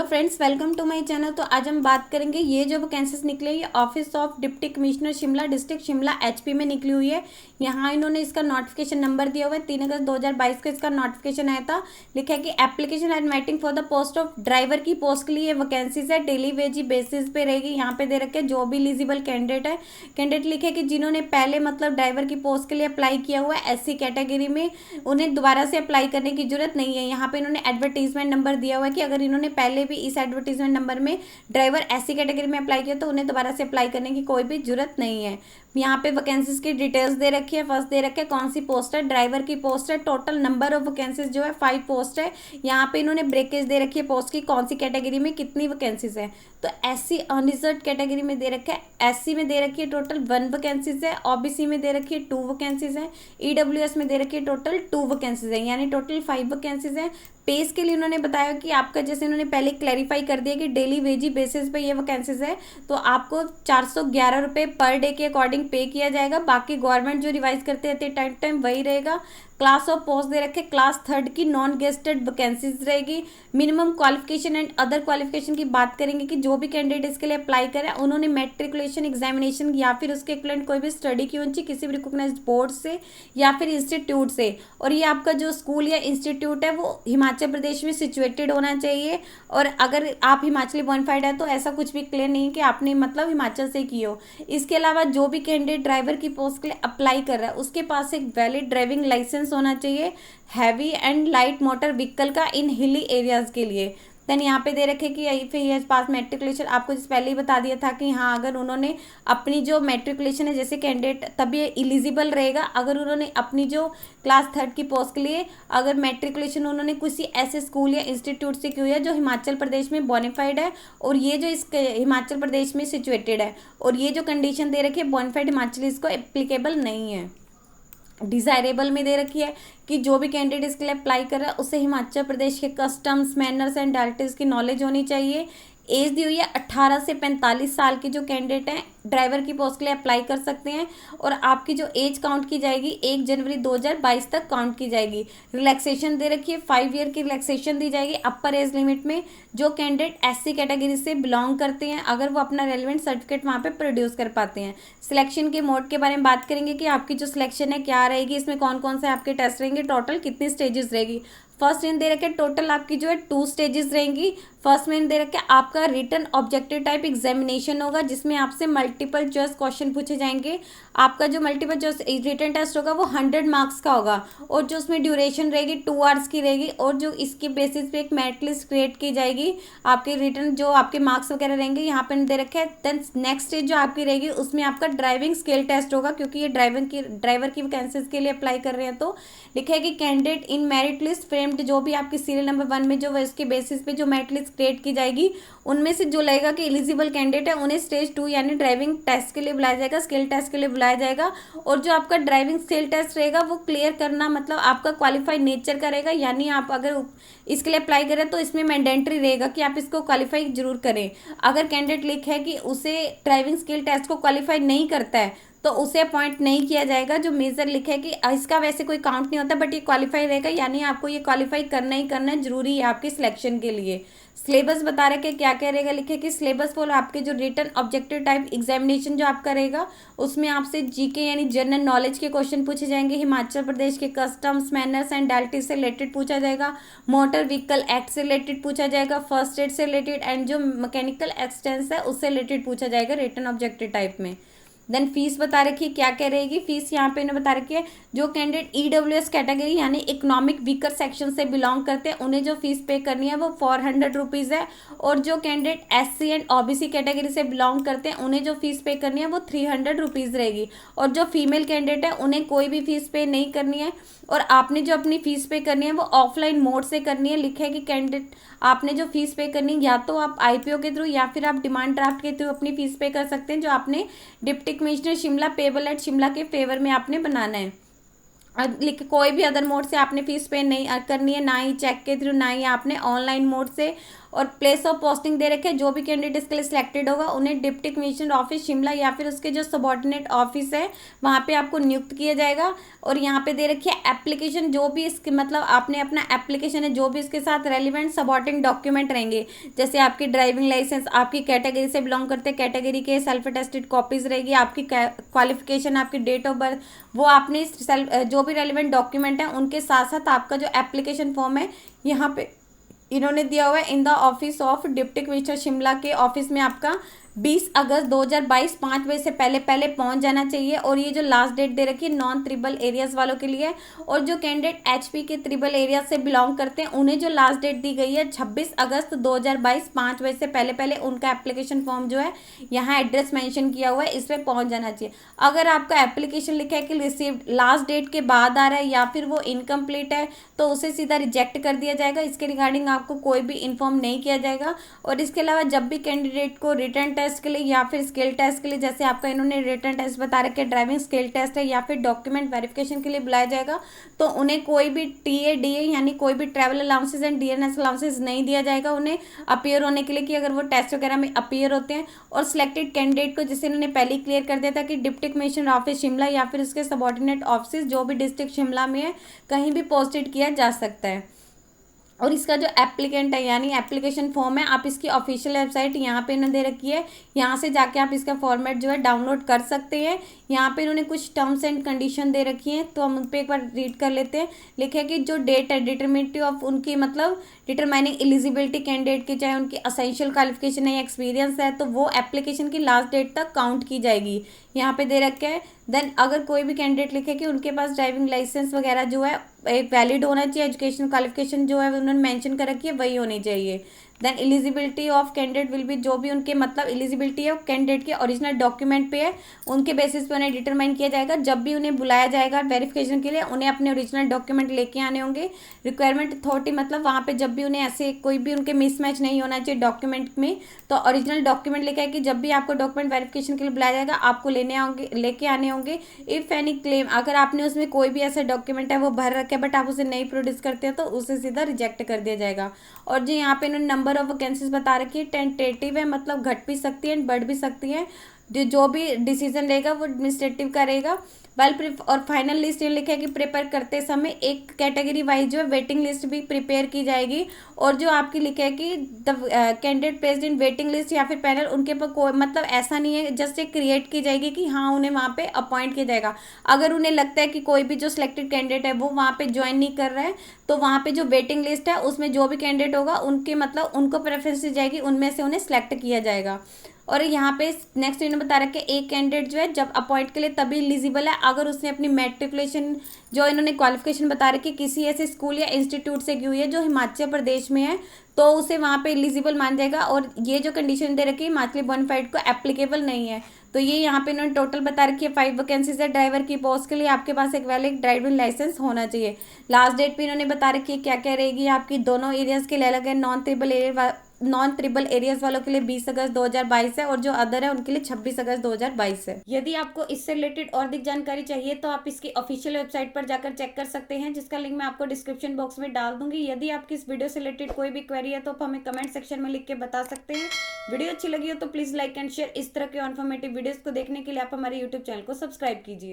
Friends, welcome to my channel. तो आज हम बात करेंगे ये जो वैकेंसीज निकली है ये office of deputy commissioner Shimla district Shimla HP में निकली हुई है। यहाँ इन्होंने इसका नोटिफिकेशन नंबर दिया हुआ है। 3 अगस्त 2022 को इसका नोटिफिकेशन आया था। लिखा है कि application and waiting for the post of driver की पोस्ट के लिए वैकेंसीज है। डेली वेज बेसिस पे रहेगी। यहाँ पे दे रखे जो भी एलिजिबल कैंडिडेट है, कैंडिडेट लिखे कि जिन्होंने पहले मतलब ड्राइवर की पोस्ट के लिए अप्लाई किया हुआ है एससी कैटेगरी में, उन्हें दोबारा से अप्लाई करने की जरूरत नहीं है। यहाँ पे इन्होंने एडवर्टीजमेंट नंबर दिया हुआ है कि अगर इन्होंने पहले भी इस एडवर्टीजमेंट नंबर में ड्राइवर एससी कैटेगरी में अप्लाई किया तो उन्हें दोबारा से अप्लाई करने की कोई भी जरूरत नहीं है। यहाँ पे वैकेंसीज की डिटेल्स दे रखी है। फर्स्ट दे रखे कौन सी पोस्ट है, ड्राइवर की पोस्ट है। टोटल नंबर ऑफ वैकेंसीज जो है 5 पोस्ट है। यहाँ पे इन्होंने ब्रेकेज दे रखी है पोस्ट की, कौन सी कैटेगरी में कितनी वैकेंसीज है। तो एससी अनरिजर्व कैटेगरी में दे रखा है, एससी में दे रखी है टोटल 1 वैकेंसीज है, ओबीसी में दे रखी है 2 वैकेंसीज है, ईडब्ल्यूएस में दे रखी है टोटल 2 वैकेंसीज है, यानी टोटल 5 वैकेंसीज है। पेस के लिए उन्होंने बताया कि आपका, जैसे उन्होंने पहले क्लैरिफाई कर दिया कि डेली वेजी बेसिस पे ये वैकेंसीज है, तो आपको 411 रुपये पर डे के अकॉर्डिंग पे किया जाएगा। बाकी गवर्नमेंट जो रिवाइज करते रहते हैं टाइम टाइम वही रहेगा। क्लास ऑफ पोस्ट दे रखे क्लास 3 की नॉन गेस्टेड वैकेंसीज रहेगी। Minimum qualification and other qualification की बात करेंगे कि जो भी कैंडिडेट इसके लिए अप्लाई करें उन्होंने मैट्रिकुलेशन एग्जामिनेशन या फिर उसके इक्विवेलेंट कोई भी स्टडी की होनी चाहिए किसी भी रिकॉग्नाइज्ड बोर्ड से या फिर इंस्टीट्यूट से। और ये आपका जो स्कूल या इंस्टीट्यूट है वो हिमाचल प्रदेश में सिचुएटेड होना चाहिए। और अगर आप हिमाचली बोनाफाइड है तो ऐसा कुछ भी क्लियर नहीं है कि आपने मतलब हिमाचल से की हो। इसके अलावा जो भी कैंडिडेट ड्राइवर की पोस्ट के लिए अप्लाई कर रहा है उसके पास एक वैलिड ड्राइविंग लाइसेंस होना चाहिए heavy and light motor vehicle का इन हिली एरियाज के लिए। देन यहाँ पे दे रखे कि फिर पास मैट्रिकुलेशन, आपको जिस पहले ही बता दिया था कि हाँ अगर उन्होंने अपनी जो मैट्रिकुलेशन है जैसे कैंडिडेट तब ये एलिजिबल रहेगा। अगर उन्होंने अपनी जो क्लास 3 की पोस्ट के लिए अगर मैट्रिकुलेशन उन्होंने किसी ऐसे स्कूल या इंस्टीट्यूट से की हुई है जो हिमाचल प्रदेश में बोनाफाइड है और ये जो इस हिमाचल प्रदेश में सिचुएटेड है, और ये जो कंडीशन दे रखी है बोनाफाइड हिमाचली इसको एप्लीकेबल नहीं है। डिजायरेबल में दे रखी है कि जो भी कैंडिडेट इसके लिए अप्लाई कर रहा है उसे हिमाचल प्रदेश के कस्टम्स मैनर्स एंड डायरेक्टिव्स की नॉलेज होनी चाहिए। एज दी हुई है 18 से 45 साल के जो कैंडिडेट हैं ड्राइवर की पोस्ट के लिए अप्लाई कर सकते हैं। और आपकी जो एज काउंट की जाएगी 1 जनवरी 2022 तक काउंट की जाएगी। रिलैक्सेशन दे रखी है, 5 ईयर की रिलैक्सेशन दी जाएगी अपर एज लिमिट में। जो कैंडिडेट एससी कैटेगरी से बिलोंग करते हैं अगर वो अपना रेलिवेंट सर्टिफिकेट वहाँ पे प्रोड्यूस कर पाते हैं। सिलेक्शन के मोड के बारे में बात करेंगे कि आपकी जो सिलेक्शन है क्या रहेगी, इसमें कौन कौन से आपके टेस्ट रहेंगे, टोटल कितनी स्टेजेस रहेगी। फर्स्ट में दे रखे टोटल आपकी जो है 2 स्टेजेस रहेंगी। फर्स्ट में दे रखे आपका रिटन ऑब्जेक्टिव टाइप एग्जामिनेशन होगा जिसमें आपसे मल्टीपल चॉइस क्वेश्चन पूछे जाएंगे। आपका जो मल्टीपल चॉइस रिटन टेस्ट होगा वो 100 मार्क्स का होगा और जो उसमें ड्यूरेशन रहेगी 2 आवर्स की रहेगी। और जो इसके बेसिस पे एक मेरिट लिस्ट क्रिएट की जाएगी। आपके रिटन जो आपके मार्क्स वगैरह रहेंगे यहाँ पे दे रखे हैं। देन नेक्स्ट स्टेज जो आपकी रहेगी उसमें आपका ड्राइविंग स्किल टेस्ट होगा, क्योंकि ये ड्राइवर की वैकेंसीज के लिए अप्लाई कर रहे हैं। तो लिखा है कि candidate in merit list framed, जो भी आपकी सीरियल नंबर 1 में जो इसके बेसिस पे जो मेरिट लिस्ट क्रिएट की जाएगी उनमें से जो लगेगा कि एलिजिबल कैंडिडेट है उन्हें स्टेज 2 यानी ड्राइविंग टेस्ट के लिए बुलाया जाएगा, स्किल टेस्ट के लिए बुलाया जाएगा। और जो आपका ड्राइविंग स्किल टेस्ट रहेगा वो क्लियर करना मतलब आपका क्वालिफाइड नेचर का रहेगा, यानी आप अगर इसके लिए अप्लाई करें तो इसमें मैंडेटरी रहेगा कि आप इसको क्वालिफाई जरूर करें। अगर कैंडिडेट लिखा है कि उसे ड्राइविंग स्किल टेस्ट को क्वालिफाई नहीं करता है तो उसे अपॉइंट नहीं किया जाएगा। जो मेजर लिखा है कि इसका वैसे कोई काउंट नहीं होता बट ये क्वालिफाई रहेगा, यानी आपको ये क्वालिफाई करना ही करना जरूरी है आपकी सिलेक्शन के लिए। सिलेबस बता रहे कि क्या क्या रहेगा, लिखे कि सिलेबस फॉर आपके जो रिटन ऑब्जेक्टिव टाइप एग्जामिनेशन जो आपका रहेगा उसमें आपसे जीके यानी जनरल नॉलेज के क्वेश्चन पूछे जाएंगे। हिमाचल प्रदेश के कस्टम्स मैनर्स एंड डायरेक्टिव से रिलेटेड पूछा जाएगा, मोटर व्हीकल एक्ट से रिलेटेड पूछा जाएगा, फर्स्ट एड से रिलेटेड एंड जो मैकेनिकल एक्सटेंस है उससे रिलेटेड पूछा जाएगा रिटन ऑब्जेक्टिव टाइप में। देन फीस बता रखी है क्या क्या रहेगी। फीस यहाँ पे इन्होंने बता रखी है जो कैंडिडेट ईडब्ल्यूएस कैटेगरी यानी इकोनॉमिक वीकर सेक्शन से बिलोंग करते हैं उन्हें जो फीस पे करनी है वो 400 रुपीज़ है। और जो candidate SC and OBC category से बिलोंग करते हैं उन्हें जो फीस पे करनी है वो 300 रुपीज़ रहेगी। और जो फीमेल कैंडिडेट है उन्हें कोई भी फीस पे नहीं करनी है। और आपने जो अपनी फीस पे करनी है वो ऑफलाइन मोड से करनी है। लिखा है कि कैंडिडेट आपने जो फीस पे करनी है या तो आप आईपीओ के थ्रू या फिर आप डिमांड ड्राफ्ट के थ्रू अपनी फीस पे कर सकते हैं, जो आपने deputy commissioner Shimla payable eight Shimla के फेवर में आपने बनाना है। लेकिन कोई भी अदर मोड से आपने फीस पे नहीं करनी है, ना ही चेक के थ्रू ना ही आपने ऑनलाइन मोड से। और प्लेस ऑफ पोस्टिंग दे रखे, जो भी कैंडिडेट इसके लिए सिलेक्टेड होगा उन्हें डिप्टी कमिश्नर ऑफिस शिमला या फिर उसके जो सबॉर्डिनेट ऑफिस है वहाँ पे आपको नियुक्त किया जाएगा। और यहाँ पे दे रखी है एप्लीकेशन, जो भी इसके मतलब आपने अपना एप्लीकेशन है जो भी इसके साथ रेलिवेंट सबॉर्डिनेट डॉक्यूमेंट रहेंगे, जैसे आपकी ड्राइविंग लाइसेंस, आपकी कैटेगरी से बिलोंग करते कैटेगरी के सेल्फ अटेस्टेड कॉपीज रहेगी, आपकी क्वालिफिकेशन, आपकी डेट ऑफ बर्थ, वो आपने जो भी रेलिवेंट डॉक्यूमेंट है उनके साथ साथ आपका जो एप्लीकेशन फॉर्म है यहाँ पे इन्होंने दिया हुआ है in the office of deputy commissioner Shimla के ऑफिस में आपका 20 अगस्त 2022 5 बजे से पहले पहले पहुंच जाना चाहिए। और ये जो लास्ट डेट दे रखी है नॉन ट्रिबल एरियाज वालों के लिए, और जो कैंडिडेट एचपी के ट्रिबल एरिया से बिलोंग करते हैं उन्हें जो लास्ट डेट दी गई है 26 अगस्त 2022 5 बजे से पहले पहले उनका एप्लीकेशन फॉर्म जो है यहाँ एड्रेस मेंशन किया हुआ है इस पर पहुंच जाना चाहिए। अगर आपका एप्लीकेशन लिखा है कि रिसीव्ड लास्ट डेट के बाद आ रहा है या फिर वो इनकम्प्लीट है तो उसे सीधा रिजेक्ट कर दिया जाएगा, इसके रिगार्डिंग आपको कोई भी इन्फॉर्म नहीं किया जाएगा। और इसके अलावा जब भी कैंडिडेट को रिटर्न टेस्ट के लिए या फिर स्किल टेस्ट के लिए, जैसे आपका इन्होंने रिटर्न टेस्ट बता रखे हैं ड्राइविंग स्किल टेस्ट है या फिर डॉक्यूमेंट वेरिफिकेशन के लिए बुलाया जाएगा, तो उन्हें कोई भी टीए डीए यानी कोई भी travel allowances and DNS allowances नहीं दिया जाएगा उन्हें अपीयर होने के लिए कि अगर वो टेस्ट वगैरह में अपीयर होते हैं। और सिलेक्टेड कैंडिडेट को, जिसे इन्होंने पहले ही क्लियर कर दिया था कि डिप्टी कमिश्नर ऑफिस शिमला या फिर उसके सबॉर्डिनेट ऑफिस जो भी डिस्ट्रिक्ट शिमला में है कहीं भी पोस्टेड किया जा सकता है। और इसका जो एप्लीकेंट है यानी एप्लीकेशन फॉर्म है, आप इसकी ऑफिशियल वेबसाइट यहाँ पे इन्होंने दे रखी है, यहाँ से जाके आप इसका फॉर्मेट जो है डाउनलोड कर सकते हैं। यहाँ पे इन्होंने कुछ टर्म्स एंड कंडीशन दे रखी हैं तो हम उन पर एक बार रीड कर लेते हैं। लिखे कि जो डेट है डिटरमिनेटिव ऑफ उनकी मतलब डिटरमाइनिंग एलिजिबिलिटी कैंडिडेट की, चाहे उनकी असेंशियल क्वालिफिकेशन है या एक्सपीरियंस है, तो वो एप्लीकेशन की लास्ट डेट तक काउंट की जाएगी, यहाँ पे दे रखा है। देन अगर कोई भी कैंडिडेट लिखे कि उनके पास ड्राइविंग लाइसेंस वगैरह जो है एक वैलिड होना चाहिए, एजुकेशन क्वालिफिकेशन जो है उन्होंने मेंशन कर रखी है वही होनी चाहिए। Then eligibility of candidate will be, जो भी उनके मतलब एलिजिबिलिटी है कैंडिडेट के ओरिजिनल डॉक्यूमेंट पे है उनके बेसिस पे उन्हें डिटरमाइन किया जाएगा। जब भी उन्हें बुलाया जाएगा वेरिफिकेशन के लिए उन्हें अपने ओरिजिनल डॉक्यूमेंट लेके आने होंगे। रिक्वायरमेंट अथॉरिटी मतलब वहाँ पे जब भी उन्हें ऐसे कोई भी उनके मिसमैच नहीं होना चाहिए डॉक्यूमेंट में, तो ओरिजिनल डॉक्यूमेंट लिखा है कि जब भी आपको डॉक्यूमेंट वेरिफिकेशन के लिए बुलाया जाएगा आपको लेके आने होंगे। इफ एनी क्लेम, अगर आपने उसमें कोई भी ऐसा डॉक्यूमेंट है वो भर रखे बट आप उसे नहीं प्रोड्यूस करते हैं तो उसे सीधा रिजेक्ट कर दिया जाएगा। और जो यहाँ पे इन्होंने नंबर ऑफ वैकेंसीज बता रखी है टेंटेटिव है, मतलब घट भी सकती है बढ़ भी सकती है, जो भी डिसीजन रहेगा वो एडमिनिस्ट्रेटिव का रहेगा। और फाइनल लिस्ट ये लिखा है कि प्रिपेयर करते समय एक कैटेगरी वाइज जो है वेटिंग लिस्ट भी प्रिपेयर की जाएगी। और जो आपकी लिखा है कि the candidate placed in waiting list या फिर पैनल, उनके पर कोई मतलब ऐसा नहीं है, जस्ट एक क्रिएट की जाएगी कि हाँ उन्हें वहाँ पे अपॉइंट किया जाएगा। अगर उन्हें लगता है कि कोई भी जो सिलेक्टेड कैंडिडेट है वो वहाँ पे ज्वाइन नहीं कर रहा है तो वहाँ पे जो वेटिंग लिस्ट है उसमें जो भी कैंडिडेट होगा उनके मतलब उनको प्रेफरेंस दी जाएगी, उनमें से उन्हें सेलेक्ट किया जाएगा। और यहाँ पे नेक्स्ट इन्होंने बता रखा है एक कैंडिडेट जो है जब अपॉइंट के लिए तभी एलिजिबल है अगर उसने अपनी मैट्रिकुलेशन जो इन्होंने क्वालिफिकेशन बता रखी है किसी ऐसे स्कूल या इंस्टीट्यूट से की हुई है जो हिमाचल प्रदेश में है तो उसे वहाँ पे एलिजिबल मान जाएगा। और ये जो कंडीशन दे रखी है हिमाचली बोनाफाइड को एप्लीकेबल नहीं है। तो ये यहाँ पे इन्होंने टोटल बता रखी है 5 वैकेंसीज है ड्राइवर की पोस्ट के लिए, आपके पास एक वैलिड ड्राइविंग लाइसेंस होना चाहिए। लास्ट डेट पे इन्होंने बता रखी है क्या क्या रहेगी आपकी, दोनों एरियाज के लिए अलग है, नॉन ट्रिबल एरियाज वालों के लिए 20 अगस्त 2022 है और जो अदर है उनके लिए 26 अगस्त 2022 है। यदि आपको इससे रिलेटेड और अधिक जानकारी चाहिए तो आप इसकी ऑफिशियल वेबसाइट पर जाकर चेक कर सकते हैं, जिसका लिंक मैं आपको डिस्क्रिप्शन बॉक्स में डाल दूंगी। यदि आपकी इस वीडियो से रिलेटेड कोई भी क्वेरी है तो आप हमें कमेंट सेक्शन में लिख के बता सकते हैं। वीडियो अच्छी लगी हो तो प्लीज लाइक एंड शेयर। इस तरह के इन्फॉर्मेटिव वीडियोस को देखने के लिए आप हमारे यूट्यूब चैनल को सब्सक्राइब कीजिए।